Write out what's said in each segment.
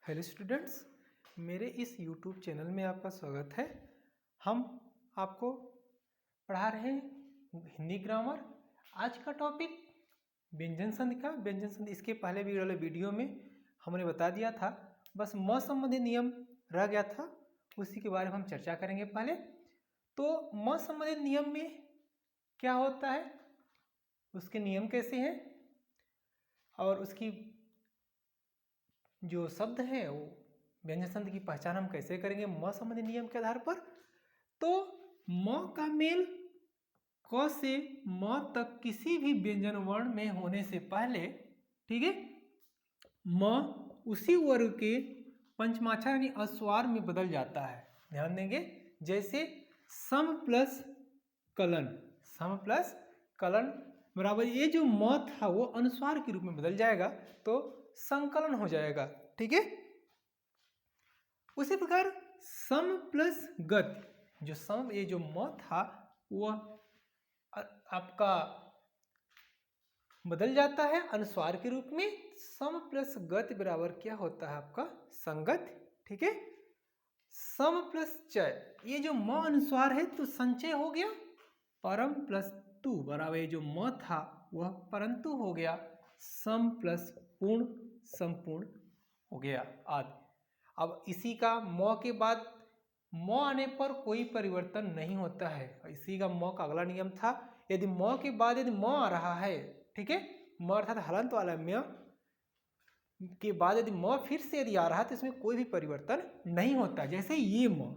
Hello students, मेरे इस YouTube channel में आपका स्वागत है। हम आपको पढ़ा रहे हैं हिंदी ग्रामर। आज का टॉपिक व्यंजन संधि का। व्यंजन संधि इसके पहले भी वाले वीडियो में हमने बता दिया था, बस म संबंधी नियम रह गया था, उसी के बारे में हम चर्चा करेंगे। पहले तो म संबंधित नियम में क्या होता है, उसके नियम कैसे हैं और उसकी जो शब्द है वो व्यंजन संधि की पहचान हम कैसे करेंगे म संबंधी नियम के आधार पर। तो म का मेल क से म तक किसी भी व्यंजन वर्ण में होने से पहले, ठीक है, म उसी वर्ग के पंचमाक्षर यानी अस्वर में बदल जाता है। ध्यान देंगे, जैसे सम प्लस कलन, सम प्लस कलन बराबर ये जो म था वो अनुस्वार के रूप में बदल जाएगा तो संकलन हो जाएगा। ठीक है, उसी प्रकार सम प्लस गत, जो सम ये जो म था वह आपका बदल जाता है अनुस्वार के रूप में। सम प्लस गत बराबर क्या होता है आपका संगत। ठीक है, सम प्लस चय, ये जो म अनुस्वार है तो संचय हो गया। परम प्लस तु बराबर ये जो म था वह परंतु हो गया। सम प्लस पूर्ण संपूर्ण हो गया आदि। अब इसी का म के बाद म आने पर कोई परिवर्तन नहीं होता है। इसी का म का अगला नियम था, यदि म के बाद यदि म आ रहा है, ठीक है, म अर्थात हलंत वाला म के बाद यदि म फिर से यदि आ रहा है तो इसमें कोई भी परिवर्तन नहीं होता। जैसे ये म,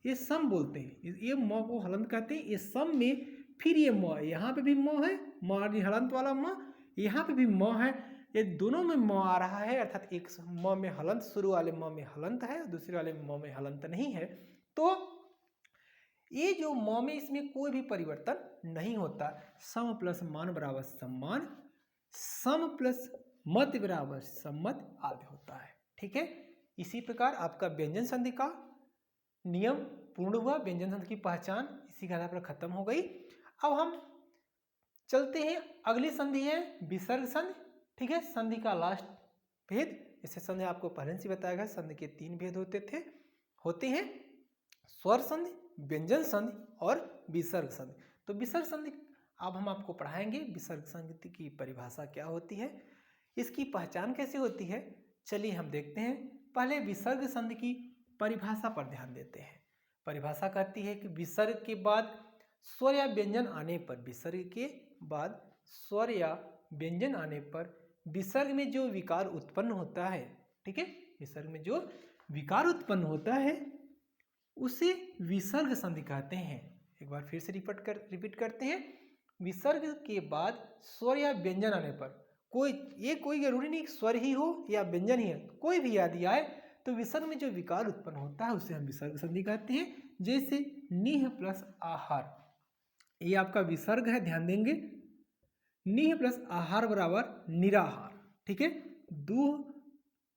ये सम बोलते हैं, ये म को हलंत कहते हैं। ये सम में फिर ये म, यहाँ पे भी म है, म हलंत वाला म, यहाँ पे भी म है। ये दोनों में म आ रहा है, अर्थात एक म में हलंत, शुरू वाले म में हलंत है, दूसरे वाले म में हलंत नहीं है। तो ये जो म में इसमें कोई भी परिवर्तन नहीं होता। सम प्लस मान बराबर सम्मान, सम प्लस मत बराबर सम्मत आदि होता है। ठीक है, इसी प्रकार आपका व्यंजन संधि का नियम पूर्ण हुआ। व्यंजन संधि की पहचान इसी के आधार पर खत्म हो गई। अब हम चलते हैं, अगली संधि है विसर्ग संधि। ठीक है, संधि का लास्ट भेद, इसे संधि आपको पहले से बताया गया। संधि के 3 भेद होते हैं स्वर संधि, व्यंजन संधि और विसर्ग संधि। तो विसर्ग संधि अब हम आपको पढ़ाएंगे। विसर्ग संधि की परिभाषा क्या होती है, इसकी पहचान कैसे होती है, चलिए हम देखते हैं। पहले विसर्ग संधि की परिभाषा पर ध्यान देते हैं। परिभाषा कहती है कि विसर्ग के बाद स्वर या व्यंजन आने पर, विसर्ग के बाद स्वर या व्यंजन आने पर विसर्ग में जो विकार उत्पन्न होता है, ठीक है, विसर्ग में जो विकार उत्पन्न होता है उसे विसर्ग संधि कहते हैं। एक बार फिर से रिपीट करते हैं। विसर्ग के बाद स्वर या व्यंजन आने पर, कोई जरूरी नहीं स्वर ही हो या व्यंजन ही है, कोई भी यदि आए तो विसर्ग में जो विकार उत्पन्न होता है उसे हम विसर्ग संधि कहते हैं। जैसे निह प्लस आहार, ये आपका विसर्ग है, ध्यान देंगे। निह प्लस आहार बराबर निराहार। ठीक है,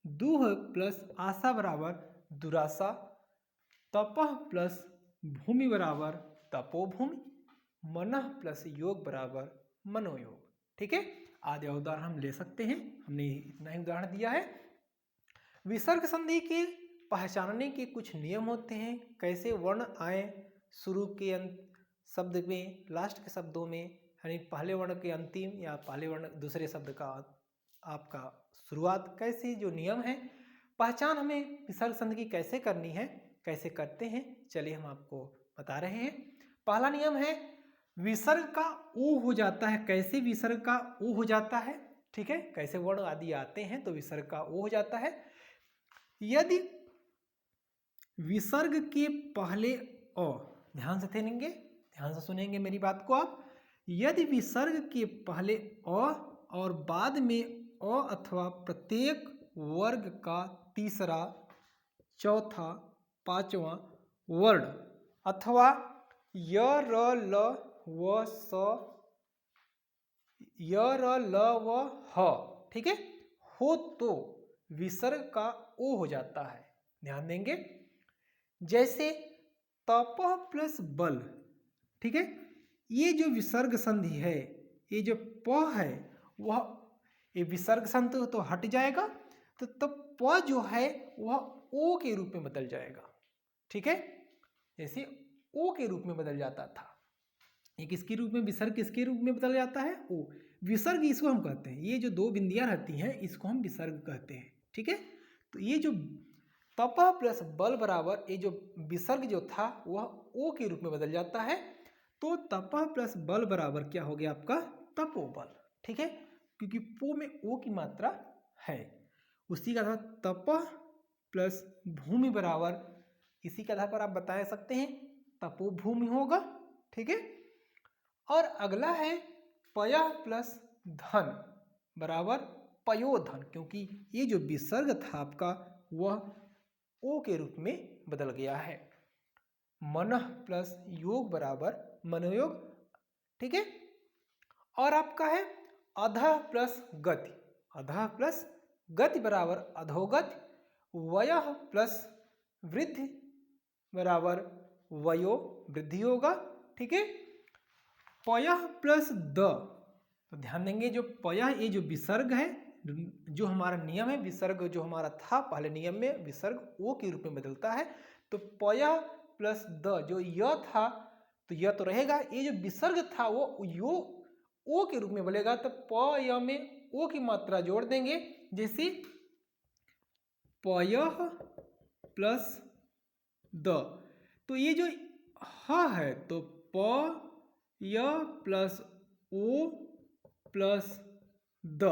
दूह प्लस आशा बराबर दुराशा। तपह प्लस भूमि बराबर तपोभूमि। मनः प्लस योग बराबर मनोयोग। ठीक है, आदि उदाहरण हम ले सकते हैं, हमने इतना ही उदाहरण दिया है। विसर्ग संधि के पहचानने के कुछ नियम होते हैं, कैसे वर्ण आए शुरू के अंत शब्द में, लास्ट के शब्दों में, यानी पहले वर्ण के अंतिम या पहले वर्ण दूसरे शब्द का आपका शुरुआत, कैसे जो नियम है पहचान हमें विसर्ग संधि की कैसे करनी है, कैसे करते हैं, चलिए हम आपको बता रहे हैं। पहला नियम है विसर्ग का ऊ हो जाता है। कैसे विसर्ग का ऊ हो जाता है, ठीक है, कैसे वर्ण आदि आते हैं तो विसर्ग का ऊ हो जाता है। यदि विसर्ग के पहले अ, ध्यान से सुनेंगे मेरी बात को आप। यदि विसर्ग के पहले अ और बाद में अ अथवा प्रत्येक वर्ग का तीसरा, चौथा, पांचवा वर्ण अथवा य र ल व स, य र ल व ह, ठीक है, हो तो विसर्ग का ओ हो जाता है। ध्यान देंगे, जैसे तपह प्लस बल, ठीक है, ये जो विसर्ग संधि है, ये जो प है वह ये विसर्ग संधि तो हट जाएगा, तो तब प जो है वह ओ के रूप में बदल जाएगा। ठीक है, जैसे ओ के रूप में बदल जाता था। ये किसके रूप में, विसर्ग किसके रूप में बदल जाता है, ओ। विसर्ग इसको हम कहते हैं, ये जो दो बिंदियां रहती हैं इसको हम विसर्ग कहते हैं। ठीक है, तो ये जो तपह प्लस बल बराबर ये जो विसर्ग जो था वह ओ के रूप में बदल जाता है। तो तपह प्लस बल बराबर क्या हो गया आपका, तपोबल। ठीक है, क्योंकि पो में ओ की मात्रा है। उसी का आधार तपह प्लस भूमि बराबर, इसी के आधार पर आप बता सकते हैं तपोभूमि होगा। ठीक है, और अगला है पयः प्लस धन बराबर पयोधन, क्योंकि ये जो विसर्ग था आपका वह ओ के रूप में बदल गया है। मनः प्लस योग बराबर मनोयोग। ठीक है, और आपका है अधः प्लस गति, अधः प्लस गति बराबर अधोगति। वयः प्लस वृद्धि बराबर वयो वृद्धि होगा। ठीक है, पयः प्लस द, तो ध्यान देंगे जो पयः ये जो विसर्ग है, जो हमारा नियम है, विसर्ग जो हमारा था पहले नियम में विसर्ग ओ के रूप में बदलता है। तो पयः प्लस द जो य था तो यह तो रहेगा, ये जो विसर्ग था वो यो ओ के रूप में बनेगा। तो प य में ओ की मात्रा जोड़ देंगे, जैसे पयः प्लस द, तो ये जो ह है तो प य प्लस ओ प्लस द,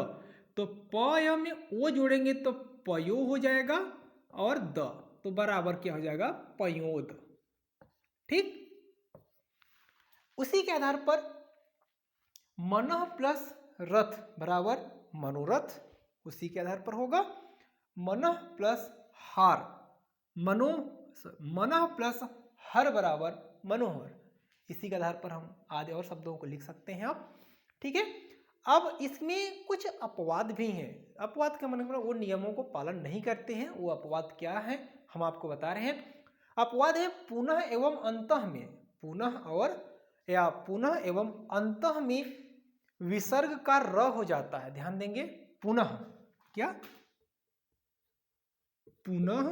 तो प य में ओ जोड़ेंगे तो पयो हो जाएगा, और द तो बराबर क्या हो जाएगा, पयोद। ठीक, उसी के आधार पर मनः प्लस रथ बराबर मनोरथ, उसी के आधार पर होगा। मनः प्लस हार, मनः प्लस हर बराबर मनोहर, इसी के आधार पर हम आदि और शब्दों को लिख सकते हैं आप। ठीक है, अब इसमें कुछ अपवाद भी हैं। अपवाद का मतलब वो नियमों को पालन नहीं करते हैं, वो अपवाद क्या है हम आपको बता रहे हैं। अपवाद है पुनः एवं अंतः में, पुनः और या पुनः एवं अंतः में विसर्ग का र हो जाता है। ध्यान देंगे, पुनः क्या, पुनः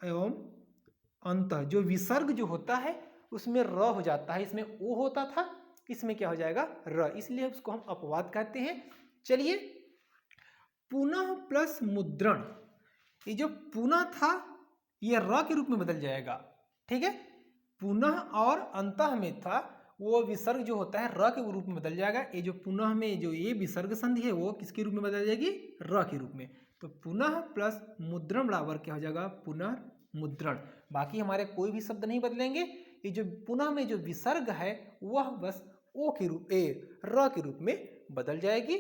एवं अंतः जो विसर्ग जो होता है उसमें र हो जाता है, इसमें ओ होता था, इसमें क्या हो जाएगा र, इसलिए उसको हम अपवाद कहते हैं। चलिए, पुनः प्लस मुद्रण, ये जो पुनः था ये र के रूप में बदल जाएगा। ठीक है, पुनः और अंतः में था वो विसर्ग जो होता है र के रूप में बदल जाएगा। ये जो पुनः में जो ये विसर्ग संधि है वो किसके रूप में बदल जाएगी, र के रूप में। तो पुनः प्लस मुद्रण बराबर क्या हो जाएगा, पुनर्मुद्रण। बाकी हमारे कोई भी शब्द नहीं बदलेंगे, ये जो पुनः में जो विसर्ग है वह बस ओ के रूप र के रूप में बदल जाएगी।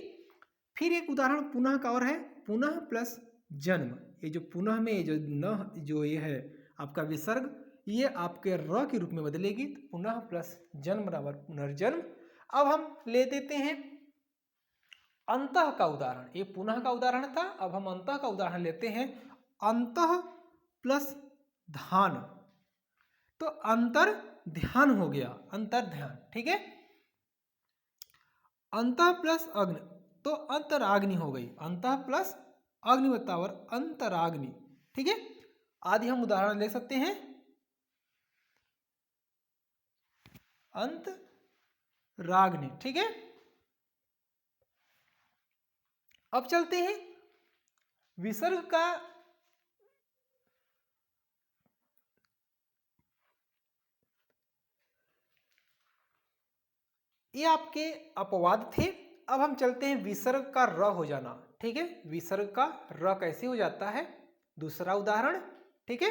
फिर एक उदाहरण पुनः का और है, पुनः प्लस जन्म, ये जो पुनः में जो न जो ये है आपका विसर्ग ये आपके र के रूप में बदलेगी। तो पुनः प्लस जन्म बराबर पुनर्जन्म। अब हम ले देते हैं अंतः का उदाहरण, ये पुनः का उदाहरण था, अब हम अंतः का उदाहरण लेते हैं। अंतः प्लस ध्यान, तो अंतर ध्यान हो गया, अंतर ध्यान। ठीक है, अंतः प्लस अग्नि, तो अंतराग्नि हो गई, अंतः प्लस अग्नि बराबर अंतराग्नि। ठीक है, आदि हम उदाहरण ले सकते हैं। अंतराग्नि। ठीक है, अब चलते हैं विसर्ग का ये आपके अपवाद थे। अब हम चलते हैं विसर्ग का र हो जाना। ठीक है, विसर्ग का र कैसे हो जाता है, दूसरा उदाहरण। ठीक है,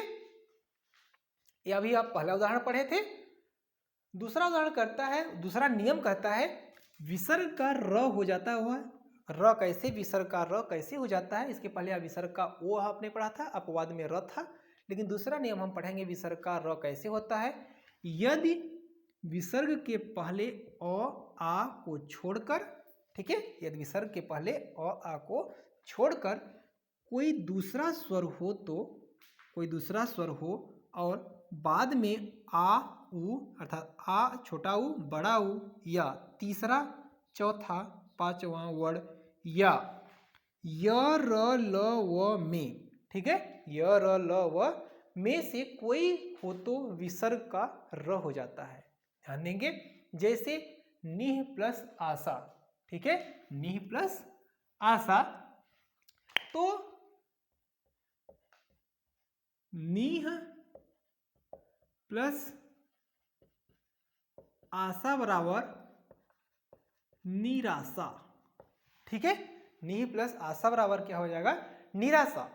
ये अभी आप पहला उदाहरण पढ़े थे। दूसरा उदाहरण करता है, दूसरा नियम कहता है विसर्ग का र हो जाता हुआ, र कैसे, विसर्ग का र कैसे हो जाता है। इसके पहले विसर्ग का ओ आपने पढ़ा था, अपवाद में र था, लेकिन दूसरा नियम हम पढ़ेंगे विसर्ग का र कैसे होता है। यदि विसर्ग के पहले अ आ को छोड़कर, ठीक है, यदि विसर्ग के पहले अ आ को छोड़कर कोई दूसरा स्वर हो, तो कोई दूसरा स्वर हो और बाद में आ उ अर्थात आ छोटा उ बड़ा उ या तीसरा चौथा पांचवा वर्ण या य र ल व में, ठीक है, य र ल व में से कोई हो तो विसर्ग का र हो जाता है। ध्यान देंगे, जैसे निह प्लस आशा, ठीक है, निह प्लस आशा, तो निह प्लस आशा बराबर निराशा, ठीक है, निह प्लस आशा बराबर क्या हो जाएगा, निराशा।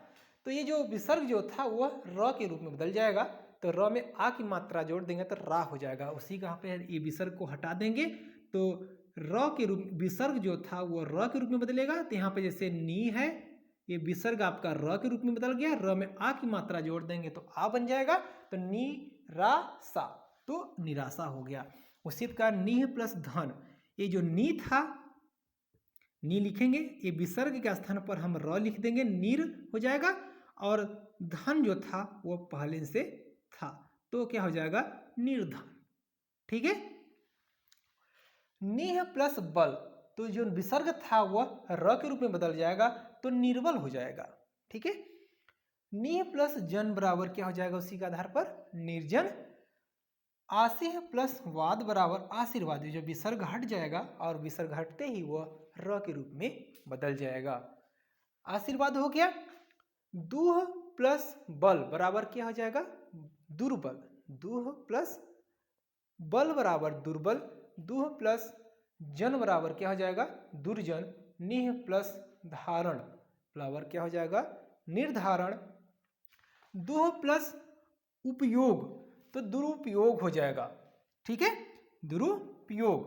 तो ये जो विसर्ग जो था वह र के रूप में बदल जाएगा, तो र में आ की मात्रा जोड़ देंगे तो रा हो जाएगा। उसी का पे ये विसर्ग को हटा देंगे तो र के रूप, विसर्ग जो था वो र के रूप में बदलेगा। तो यहाँ पे जैसे नी है, ये विसर्ग आपका र के रूप में बदल गया, र में आ की मात्रा जोड़ देंगे तो आ बन जाएगा, तो नी रा सा, तो निराशा हो गया। उसी प्रकार निह प्लस धन, ये जो नी था, नी लिखेंगे, ये विसर्ग के स्थान पर हम र लिख देंगे, नीर हो जाएगा, और धन जो था वो पहले से था, तो क्या हो जाएगा, निर्धन, ठीक है। निह प्लस बल, तो जो विसर्ग था वह र के रूप में बदल जाएगा, तो निर्बल हो जाएगा, ठीक है। निह प्लस जन बराबर क्या हो जाएगा, उसी के आधार पर निर्जन। आशीह प्लस वाद बराबर आशीर्वाद, जो विसर्ग हट जाएगा और विसर्ग हटते ही वह र के रूप में बदल जाएगा, आशीर्वाद हो गया। दूह प्लस बल बराबर क्या हो जाएगा, दुर्बल, दूह प्लस बल बराबर दुर्बल, दूह प्लस जन बराबर क्या हो जाएगा, दुर्जन। निह प्लस धारण बराबर क्या हो जाएगा, निर्धारण। दूह प्लस उपयोग, तो दुरुपयोग हो जाएगा, ठीक है, दुरुपयोग,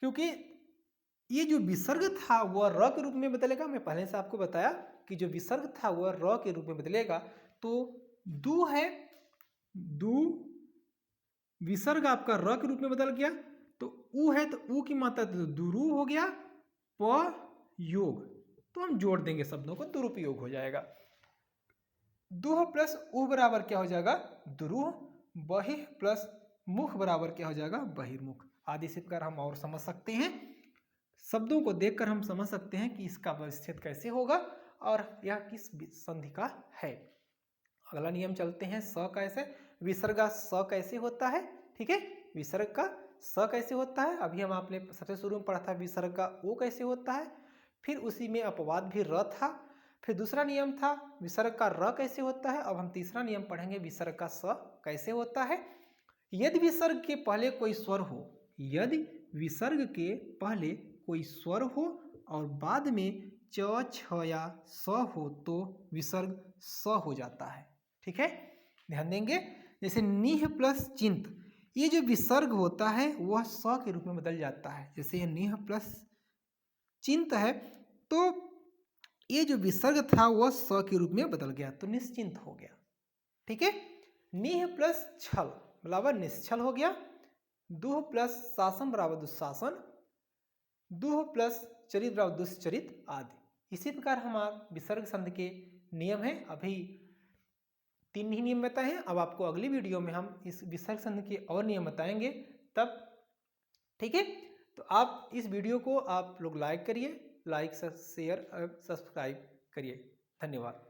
क्योंकि ये जो विसर्ग था वह र के रूप में बदलेगा। मैं पहले से आपको बताया कि जो विसर्ग था वह र के रूप में बदलेगा, तो दु है, दु विसर्ग आपका र के रूप में बदल गया, तो उ है, तो उ की मात्रा तो दुरु हो गया, प योग, तो हम जोड़ देंगे शब्दों को, दुरुपयोग हो जाएगा। दुह प्लस उह बराबर क्या हो जाएगा, दुरूह। बहिः प्लस मुख बराबर क्या हो जाएगा, बहिर्मुख, आदि इसी प्रकार हम और समझ सकते हैं। शब्दों को देखकर हम समझ सकते हैं कि इसका व्यवस्थित कैसे होगा और यह किस संधि का है। अगला नियम चलते हैं, स कैसे, विसर्ग का स कैसे होता है, ठीक है, विसर्ग का स कैसे होता है। अभी हम आपने सबसे शुरू में पढ़ा था विसर्ग का ओ कैसे होता है, फिर उसी में अपवाद भी र था, फिर दूसरा नियम था विसर्ग का र कैसे होता है। अब हम तीसरा नियम पढ़ेंगे, विसर्ग का स कैसे होता है। यदि विसर्ग के पहले कोई स्वर हो, यदि विसर्ग के पहले कोई स्वर हो और बाद में च छ या स हो तो विसर्ग स हो जाता है, ठीक है, ध्यान देंगे। जैसे निह प्लस चिंत, ये जो विसर्ग होता है वह स के रूप में बदल जाता है। जैसे निह प्लस चिंत है, तो ये जो विसर्ग था वह स के रूप में बदल गया, तो निश्चिंत हो गया, ठीक है। निह प्लस छल बराबर निश्चल हो गया। दुह प्लस शासन बराबर दुशासन, दुह प्लस चरित बराबर दुश्चरित आदि। इसी प्रकार हमारे विसर्ग संधि के नियम हैं। अभी 3 ही नियम बताए हैं, अब आपको अगली वीडियो में हम इस विसर्ग संधि के और नियम बताएंगे तब, ठीक है। तो आप इस वीडियो को आप लोग लाइक करिए, लाइक शेयर सब्सक्राइब करिए, धन्यवाद।